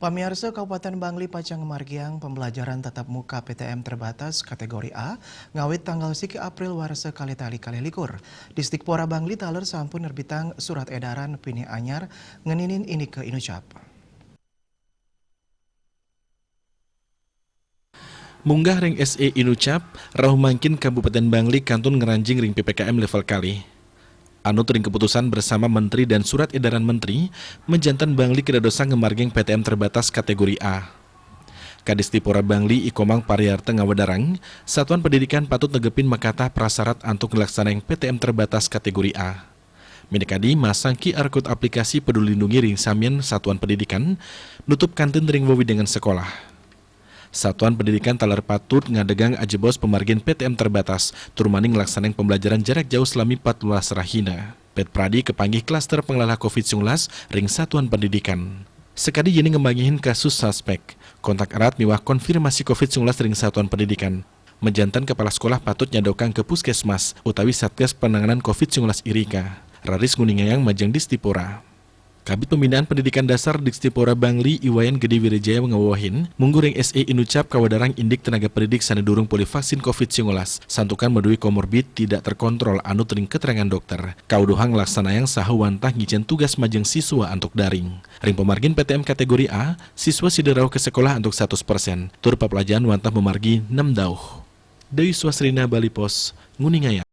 Pamirsa Kabupaten Bangli Pacang Margiang pembelajaran tatap muka PTM terbatas kategori A ngawit tanggal 1 April warsa kali-tali kali likur. Distikpora Bangli taler sampun nerbitang surat edaran pini anyar ngeninin ini ke Inucap. Munggah ring SE Inucap, rauh mangkin Kabupaten Bangli kantun ngeranjing ring PPKM level kali. Anut ring keputusan bersama Menteri dan surat edaran Menteri, menjantan Bangli kedadosan ngemargeng PTM terbatas kategori A. Kadistipora Bangli Ikomang Pariarta Ngawadarang, Satuan Pendidikan patut negepin makata prasyarat untuk ngelaksanain PTM terbatas kategori A. Minekadi masang QR Code aplikasi Peduli Lindungi ring samian Satuan Pendidikan, nutup kantin ring wawi dengan sekolah. Satuan Pendidikan taler patut ngadegang ajebos pemargin PTM terbatas, turmaning ngelaksanain pembelajaran jarak jauh selami 14 rahina. Pet Pradi kepanggih klaster pengelola COVID-19 ring Satuan Pendidikan. Sekadi jini ngembangihin kasus suspek, kontak erat miwah konfirmasi COVID-19 ring Satuan Pendidikan. Menjantan kepala sekolah patut nyadokang ke puskesmas, utawi Satgas Penanganan COVID-19 Irika. Raris Nguningayang Majang Distipora. Kabit Pembinaan Pendidikan Dasar Distipora Bangli Iwayan Gede Wirejaya mengawahin mungguring SE Inucap kawadarang indik tenaga pendidik sanedurung polivaksin COVID-19 santukan medui komorbid tidak terkontrol anut ring keterangan dokter. Kauduhang laksanayang sahu wantah ngicen tugas majeng siswa untuk daring. Ring pemargin PTM kategori A, siswa siderau ke sekolah untuk 100%. Tur papelajaran wantah memargi 6 dauh. Dewi Swasrina Bali Pos, Nguningaya.